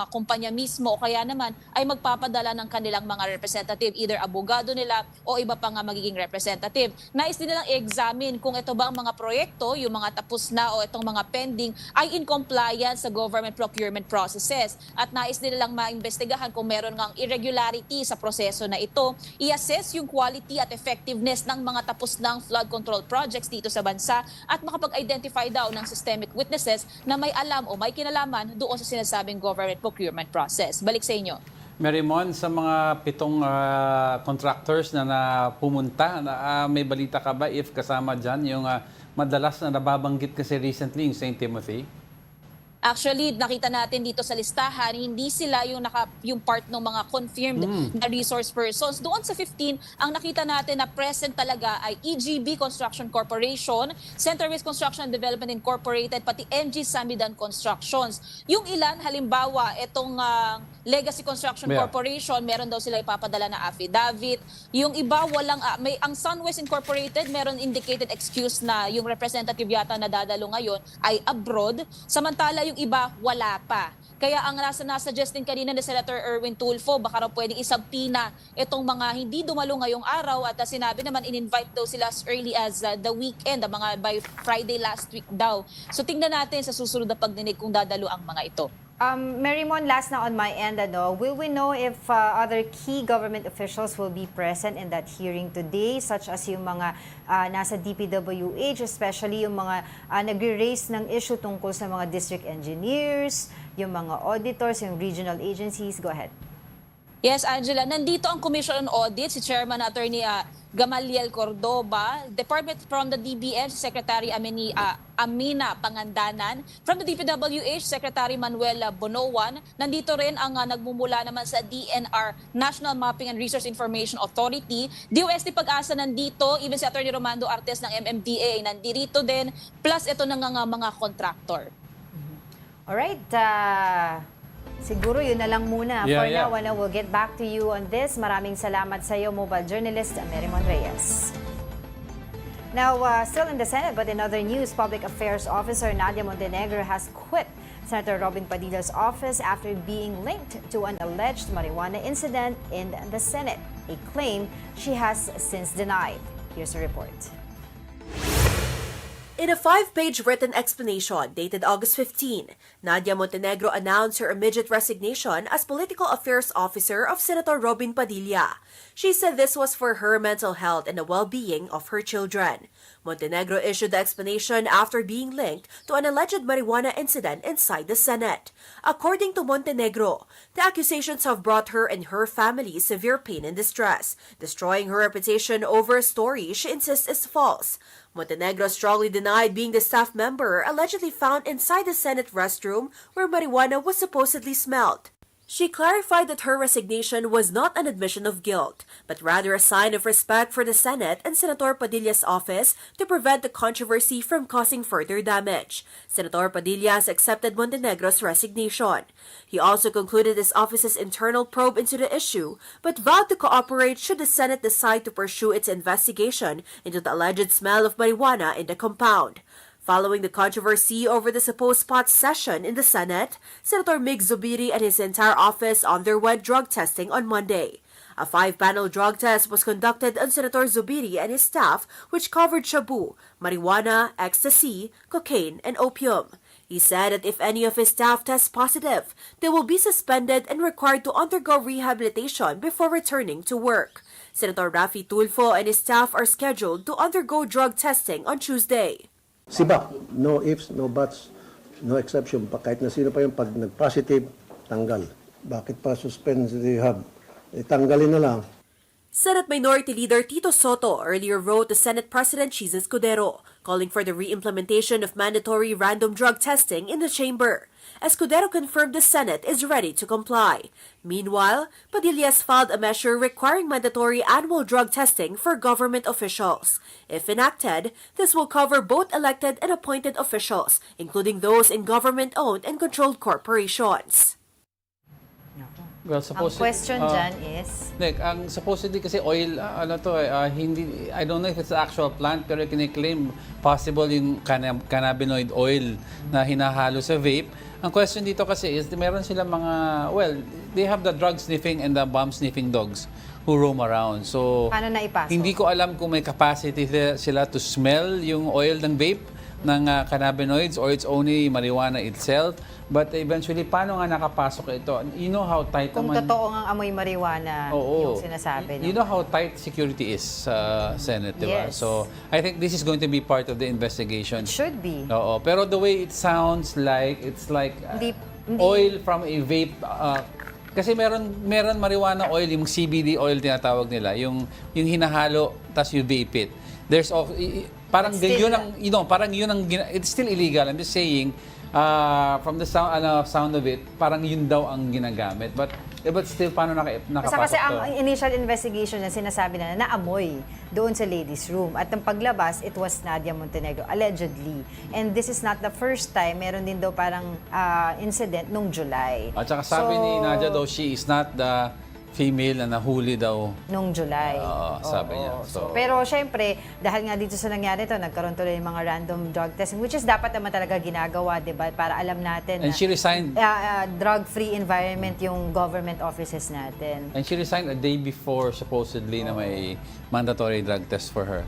kumpanya mismo o kaya naman ay magpapadala ng kanilang mga representative, either abogado nila o iba pa nga magiging representative. Nais nilang i-examine kung ito ba ang mga proyekto, yung mga tapos na o itong mga pending ay in compliance sa government procurement processes. At nais nilang maimbestigahan kung meron ngang irregularity sa proseso na ito, i-assess yung quality at effectiveness ng mga tapos ng flood control projects dito sa bansa at makapag-identify daw ng systemic witnesses na may alam o may kinalaman doon sa sinasabing government procurement process. Balik sa inyo. Merimon, sa mga 7 contractors na pumunta, may balita ka ba if kasama dyan yung madalas na nababanggit kasi recently yung St. Timothy? Actually, nakita natin dito sa listahan, hindi sila yung part ng mga confirmed na resource persons. Doon sa 15, ang nakita natin na present talaga ay EGB Construction Corporation, Centerways Construction and Development Incorporated, pati MG Samidan Constructions. Yung ilan, halimbawa, itong Legacy Construction Corporation, meron daw sila ipapadala na affidavit. Yung iba, ang Sunwest Incorporated, meron indicated excuse na yung representative yata na dadalo ngayon ay abroad. Samantala, yung iba, wala pa. Kaya ang nasuggest din kanina ni Senator Erwin Tulfo, baka raw pwedeng isabpina itong mga hindi dumalo ngayong araw at sinabi naman in-invite daw sila as early as the weekend, mga by Friday last week daw. So tingnan natin sa susunod na pagdinig kung dadalo ang mga ito. Merimon, last na on my end, will we know if other key government officials will be present in that hearing today, such as yung mga nasa DPWH, especially yung mga nagre-raise ng issue tungkol sa mga district engineers, yung mga auditors, yung regional agencies? Go ahead. Yes, Angela. Nandito ang Commission on Audit, si Chairman Attorney Gamaliel Cordoba, Department from the DBM, Secretary Amina Pangandanan, from the DPWH, Secretary Manuel Bonoan. Nandito rin ang nagmumula naman sa DNR, National Mapping and Resource Information Authority. DOST Pag-asa nandito, even si Attorney Romando Artes ng MMDA nandito din, plus ito ng mga contractor. Alright, siguro yun na lang muna. For now, we'll get back to you on this. Maraming salamat sa iyo, mobile journalist Merimon Reyes. Now, still in the Senate, but in other news, Public Affairs Officer Nadia Montenegro has quit Senator Robin Padilla's office after being linked to an alleged marijuana incident in the Senate, a claim she has since denied. Here's a report. In a 5-page written explanation dated August 15, Nadia Montenegro announced her immediate resignation as Political Affairs Officer of Senator Robin Padilla. She said this was for her mental health and the well-being of her children. Montenegro issued the explanation after being linked to an alleged marijuana incident inside the Senate. According to Montenegro, the accusations have brought her and her family severe pain and distress, destroying her reputation over a story she insists is false. Montenegro strongly denied being the staff member allegedly found inside the Senate restroom where marijuana was supposedly smelled. She clarified that her resignation was not an admission of guilt, but rather a sign of respect for the Senate and Senator Padilla's office to prevent the controversy from causing further damage. Senator Padilla has accepted Montenegro's resignation. He also concluded his office's internal probe into the issue, but vowed to cooperate should the Senate decide to pursue its investigation into the alleged smell of marijuana in the compound. Following the controversy over the supposed pot session in the Senate, Senator Mig Zubiri and his entire office underwent drug testing on Monday. A 5-panel drug test was conducted on Senator Zubiri and his staff, which covered shabu, marijuana, ecstasy, cocaine, and opium. He said that if any of his staff tests positive, they will be suspended and required to undergo rehabilitation before returning to work. Senator Raffy Tulfo and his staff are scheduled to undergo drug testing on Tuesday. Sibak, no ifs, no buts, no exception. Kahit na sino pa yung pag nag-positive, tanggal. Bakit pa suspend the hub? Tanggalin na lang. Senate Minority Leader Tito Soto earlier wrote to Senate President Chis Escudero, calling for the re-implementation of mandatory random drug testing in the chamber. Escudero confirmed the Senate is ready to comply. Meanwhile, Padilla has filed a measure requiring mandatory annual drug testing for government officials. If enacted, this will cover both elected and appointed officials, including those in government-owned and controlled corporations. Well, Ang question dyan is? Nick, ang supposedly kasi oil, hindi, I don't know if it's the actual plant, pero kiniklaim possible yung cannabinoid oil na hinahalo sa vape. Ang question dito kasi is, meron sila mga, well, they have the drug sniffing and the bomb sniffing dogs who roam around. So, Paano na ipasok? hindi ko alam kung may capacity sila to smell yung oil ng vape, ng cannabinoids, or it's only marijuana itself. But eventually, paano nga nakapasok ito? You know how tight Kung naman... totoo ngang amoy marijuana yung sinasabi. You know how tight security is sa Senate, di ba? Yes. So, I think this is going to be part of the investigation. It should be. Oo. Pero the way it sounds like, it's like Hindi- oil from a vape... kasi meron marijuana oil, yung CBD oil tinatawag nila, yung hinahalo, tas you vape it. There's parang yun ang, parang yun ang, it's still illegal. I'm just saying, from the sound of it, parang yun daw ang ginagamit. But still, paano nakapasok Kasi to? ang initial investigation na sinasabi na naamoy doon sa ladies' room. At ang paglabas, it was Nadia Montenegro, allegedly. And this is not the first time. Meron din daw parang incident nung July. At saka sabi ni Nadia daw, she is not the female na nahuli daw. Nung July. Sabi niya. So, pero syempre, dahil nga dito sa nangyari ito, nagkaroon tuloy ng mga random drug testing, which is dapat naman talaga ginagawa, di ba? Para alam natin and na she resigned. Drug-free environment yung government offices natin. And she resigned a day before, supposedly, na may mandatory drug test for her.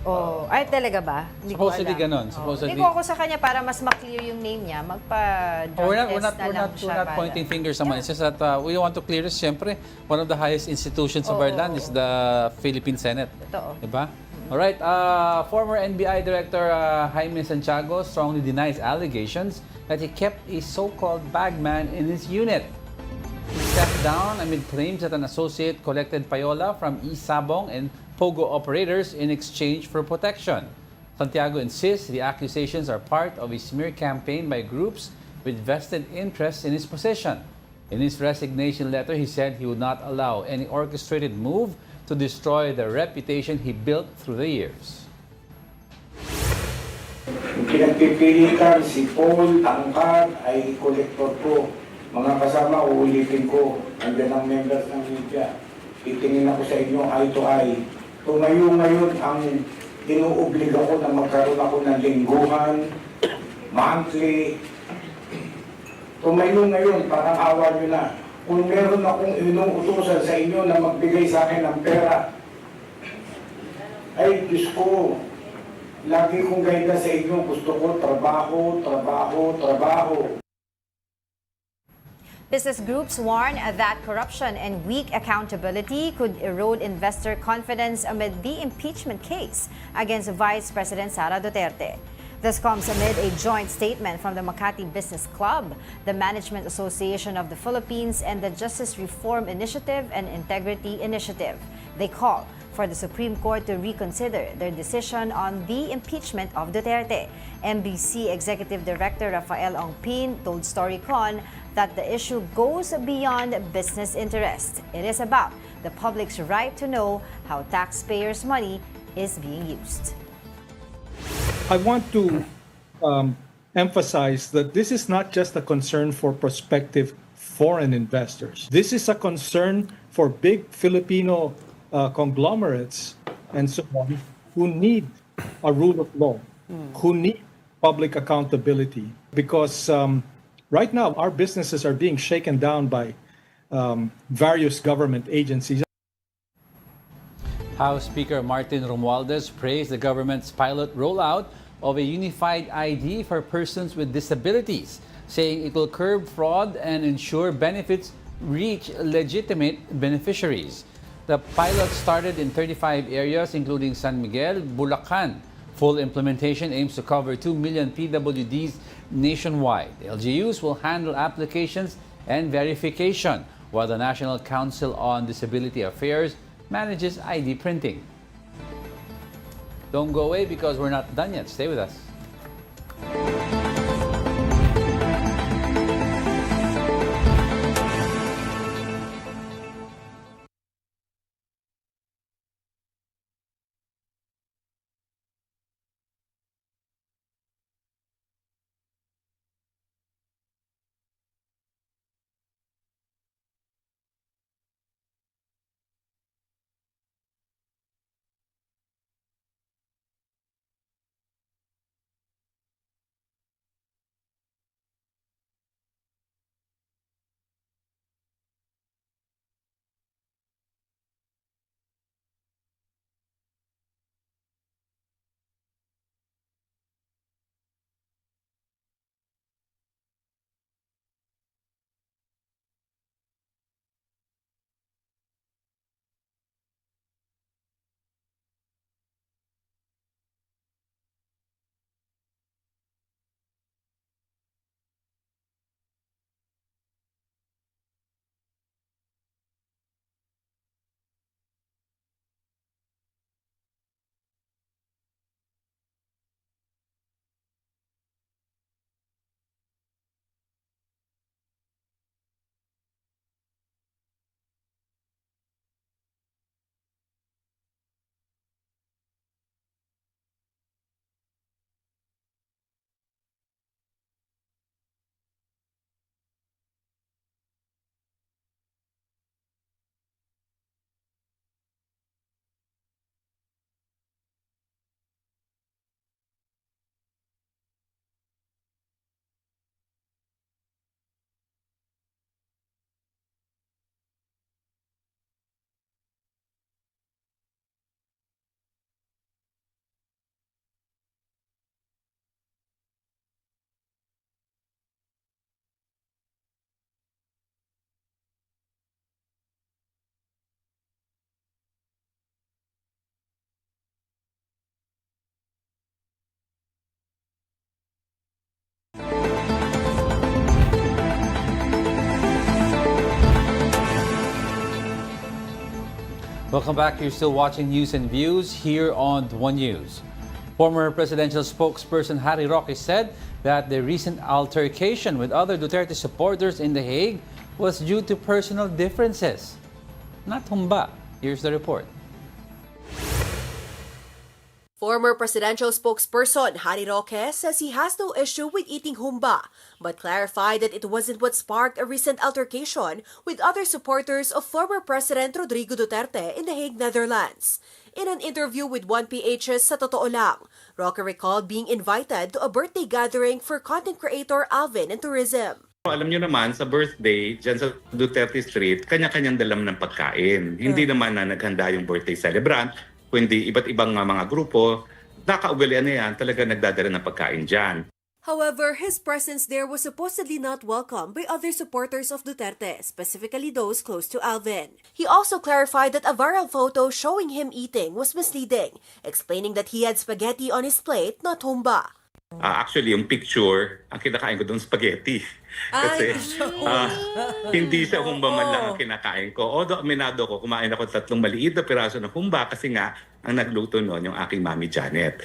Ay, talaga ba? Hindi ko Supposedly alam. ganon. Supposedly. Hindi ko ako sa kanya para mas ma-clear yung name niya, magpa-drug test na lang siya. We're not pointing fingers naman. It's just that we want to clear this. Siyempre, one of the highest institutions of our land is the Philippine Senate. Totoo. Diba? Alright, former NBI Director Jaime Santiago strongly denies allegations that he kept a so-called bagman in his unit. He stepped down amid claims that an associate collected payola from Sabong and Pogo operators in exchange for protection. Santiago insists the accusations are part of a smear campaign by groups with vested interests in his position. In his resignation letter, he said he would not allow any orchestrated move to destroy the reputation he built through the years. Pinagpipilitan si Paul Tangkad ay kolektor ko. Mga kasama, uulitin ko. Andiyan ang members ng media. Titingin ako sa inyo eye to eye. Tumayo ngayon ang inuobliga ko na magkaroon ako ng lingguhan, monthly. Tumayo ngayon, parang awa nyo na. Kung meron akong inuutusan sa inyo na magbigay sa akin ng pera, ay Diyos ko, lagi kong gaida sa inyo, gusto ko trabaho, trabaho, trabaho. Business groups warn that corruption and weak accountability could erode investor confidence amid the impeachment case against Vice President Sara Duterte. This comes amid a joint statement from the Makati Business Club, the Management Association of the Philippines, and the Justice Reform Initiative and Integrity Initiative. They call for for the Supreme Court to reconsider their decision on the impeachment of Duterte. MBC Executive Director Rafael Ongpin told Storycon that the issue goes beyond business interest. It is about the public's right to know how taxpayers' money is being used. I want to emphasize that this is not just a concern for prospective foreign investors. This is a concern for big Filipino conglomerates and so on who need a rule of law, who need public accountability, because right now our businesses are being shaken down by various government agencies. House Speaker Martin Romualdez praised the government's pilot rollout of a unified ID for persons with disabilities, saying it will curb fraud and ensure benefits reach legitimate beneficiaries. The pilot started in 35 areas, including San Miguel, Bulacan. Full implementation aims to cover 2 million PWDs nationwide. The LGUs will handle applications and verification, while the National Council on Disability Affairs manages ID printing. Don't go away because we're not done yet. Stay with us. Welcome back. You're still watching News and Views here on One News. Former presidential spokesperson Harry Roque said that the recent altercation with other Duterte supporters in The Hague was due to personal differences. Not humba. Here's the report. Former presidential spokesperson Harry Roque says he has no issue with eating humba, but clarified that it wasn't what sparked a recent altercation with other supporters of former President Rodrigo Duterte in The Hague, Netherlands. In an interview with 1PH's Sa Totoo Lang, Roque recalled being invited to a birthday gathering for content creator Alvin in tourism. Alam nyo naman, sa birthday, dyan sa Duterte Street, kanya-kanyang dalam ng pagkain. Hindi naman na naghanda yung birthday celebrant, kundi iba't ibang mga grupo, nakaugalian na yan, talaga nagdadala ng pagkain dyan. However, his presence there was supposedly not welcome by other supporters of Duterte, specifically those close to Alvin. He also clarified that a viral photo showing him eating was misleading, explaining that he had spaghetti on his plate, not humba. Actually, yung picture, ang kinakain ko doon spaghetti. Kasi hindi siya humba man lang ang kinakain ko. Although aminado ko, kumain ako 3 maliit na piraso ng humba kasi nga ang nagluto noon yung aking mami Janet.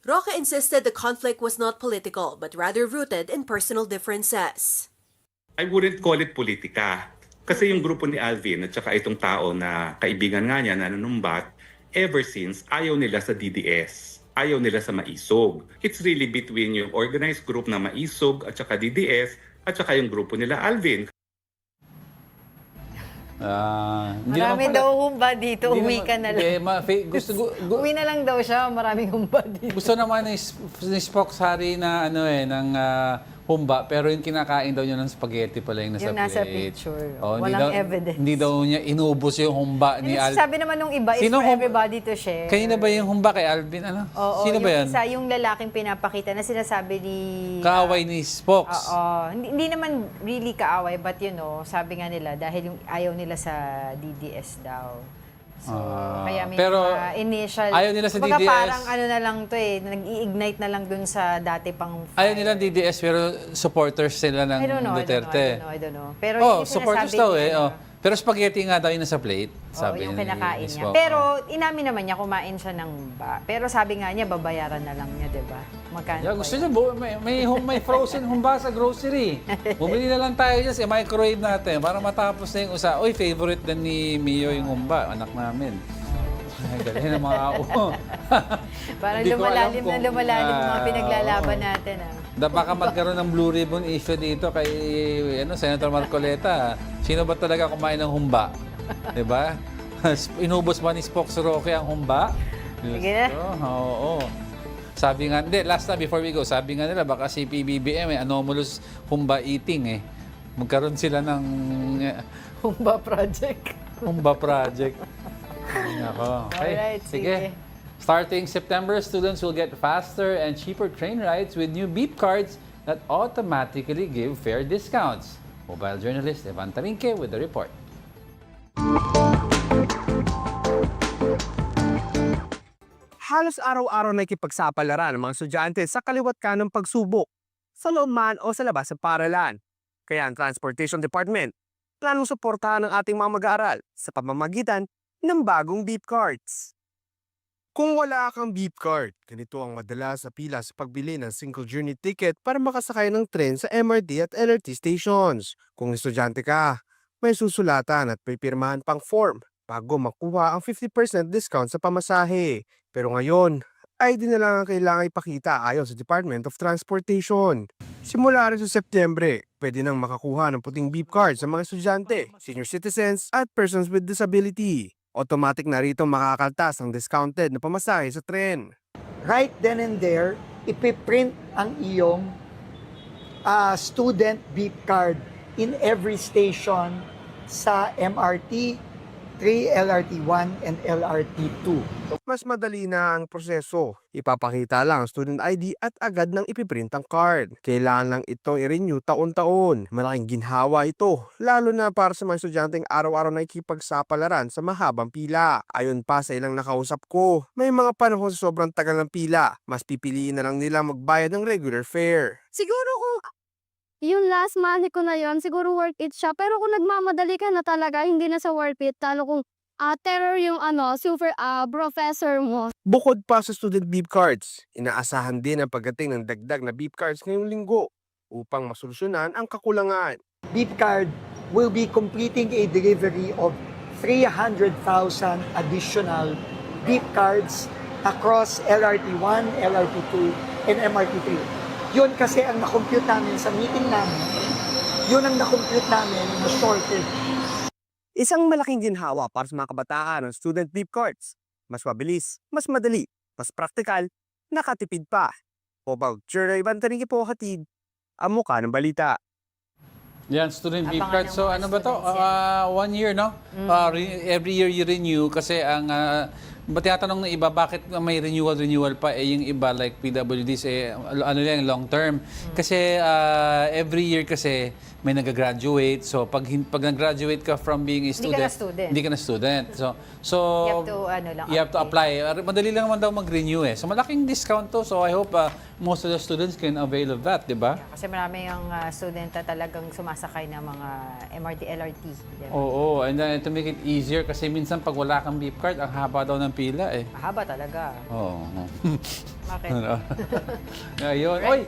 Roque insisted the conflict was not political but rather rooted in personal differences. I wouldn't call it politika. Kasi yung grupo ni Alvin at saka itong tao na kaibigan nga niya na nanumbat, ever since ayaw nila sa DDS. Ayaw nila sa Maisog. It's really between yung organized group na Maisog at saka DDS at saka yung grupo nila Alvin. Marami daw humba dito, uwi ka na lang. Uwi na lang daw siya, maraming humba dito. Gusto naman ni Spokeshari na ng humba, pero yung kinakain daw niya ng spaghetti pala yung nasa plate. Yung nasa picture. Oh, Walang evidence. Hindi daw niya inubos yung humba ni Alvin. Sabi naman nung iba, it's for everybody to share. Kanina ba yung humba kay Alvin? Oo, sino ba yan? Isa, yung lalaking pinapakita na sinasabi ni... Kaaway ni Spokes. Oo. Hindi naman really kaaway, but sabi nga nila, dahil yung ayaw nila sa DDS daw. So, kaya may pero initial... ayaw nila sa DDS. Parang na lang to nag-i-ignite na lang dun sa dati pang... Ayaw nila DDS pero supporters sila ng Duterte. I don't know. Pero supporters daw Pero spaghetti nga daw yung nasa plate, sabi yung ni kinakain niya. Spock. Pero inamin naman niya, kumain siya ng humba. Pero sabi nga niya, babayaran na lang niya, di ba? Magkano gusto niya, may frozen humba sa grocery. Bumili na lang tayo dyan, microwave natin para matapos na yung usa. Uy, favorite din ni Mio yung humba, anak namin. Ay, galing ng mga parang lumalalim mga pinaglalaban natin. Baka magkaroon ng Blue Ribbon issue dito kay Senator Marcoleta. Sino ba talaga kumain ng humba? Diba? Inubos ba ni Spokes Roque ang humba? Sige na. Oo. Sabi nga, last time before we go, sabi nga nila baka si PBBM anomalous humba eating Magkaroon sila ng humba project. Humba project. Okay. Alright, sige. Starting September, students will get faster and cheaper train rides with new beep cards that automatically give fare discounts. Mobile journalist Evan Tarinque with the report. Halos araw-araw na ikipagsapalaran ng mga estudyante sa kaliwat kanang pagsubok, sa loob man o sa labas ng paaralan. Kaya ang Transportation Department, planong suportahan ng ating mga mag-aaral sa pamamagitan ng bagong beep cards. Kung wala kang beep card, ganito ang madalas sa pila sa pagbili ng single journey ticket para makasakay ng tren sa MRT at LRT stations. Kung estudyante ka, may susulatan at may pirmahan pang form bago makuha ang 50% discount sa pamasahe. Pero ngayon, ay di na lang ang kailangan ipakita ayon sa Department of Transportation. Simula rin sa Setyembre, pwede nang makakuha ng puting beep card sa mga estudyante, senior citizens at persons with disability. Automatic na rito makakaltas ang discounted na pamasahe sa tren. Right then and there, ipiprint ang iyong student beep card in every station sa MRT 3, LRT1, and LRT2. Mas madali na ang proseso. Ipapakita lang ang student ID at agad nang ipiprint ang card. Kailangan lang itong i-renew taon-taon. Malaking ginhawa ito, lalo na para sa mga estudyanteng araw-araw na ikipagsapalaran sa mahabang pila. Ayon pa sa ilang nakausap ko, may mga panahon sa sobrang tagal ng pila, mas pipiliin na lang nila magbayad ng regular fare. Siguro kung yung last money ko na yon, siguro worth it siya. Pero kung nagmamadali ka na talaga, hindi na sa worth it. Talo kung terror yung super professor mo. Bukod pa sa student beep cards, inaasahan din ang pagdating ng dagdag na beep cards ngayong linggo upang masolusyonan ang kakulangan. Beep card will be completing a delivery of 300,000 additional beep cards across LRT1, LRT2, and MRT3. Yun kasi ang na-compute namin sa meeting namin, yun ang na-compute namin na shortage. Isang malaking ginhawa para sa mga kabataan ng student beep cards. Mas mabilis, mas madali, mas praktikal, nakatipid pa. Mobile journalist Ivan Tarinque po hatid ang mukha ng balita. Yan, student beep card. So ano ba to? 1 year, no? Every year you renew kasi ang tinatanong ng iba, bakit may renewal pa? Yung iba like PWDs, ano lang, long term. Kasi every year kasi may nag-graduate. So pag nag-graduate ka from being a Hindi ka na student, student. hindi ka na student. So You have to, you have to apply. Madali lang naman daw mag-renew eh. So malaking discount to. So I hope most of the students can avail of that, di ba? Kasi marami yung student na talagang sumasakay ng mga MRT, LRT. Diba? Oo, and then to make it easier, kasi minsan pag wala kang beep card, ang haba daw ng pila eh. Mahaba talaga. Oo. Bakit? Ayun. Oy,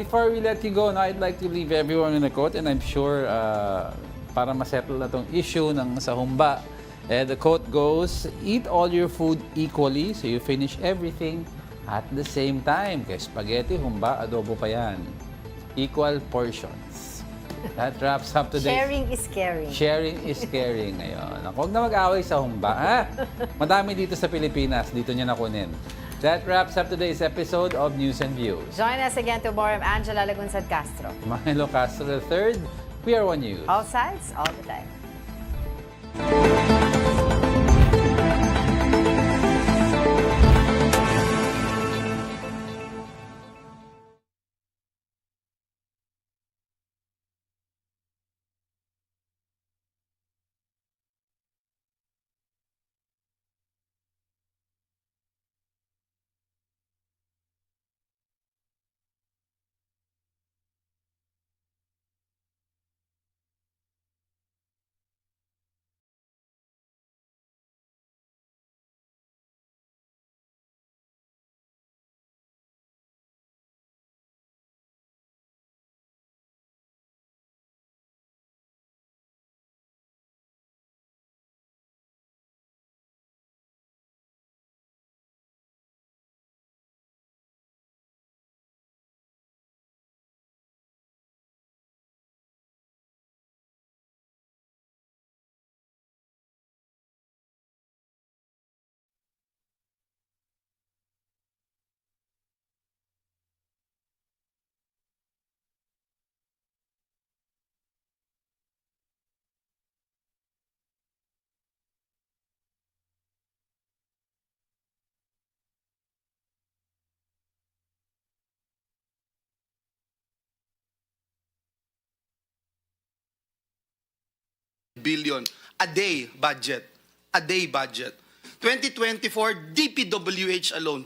before we let you go, no, I'd like to leave everyone in a quote, and I'm sure para masettle na tong issue ng sa humba. The quote goes, eat all your food equally so you finish everything at the same time. Kaya spaghetti, humba, adobo pa yan. Equal portions. That wraps up today. Sharing is caring. Sharing is caring ngayon. Huwag na mag-away sa humba, ha? Madami dito sa Pilipinas. Dito niya nakunin. That wraps up today's episode of News and Views. Join us again tomorrow. I'm Angela Lagunsad Castro. Milo Castro III, we are One News. All sides, all the time. Billion a day budget. 2024 DPWH alone.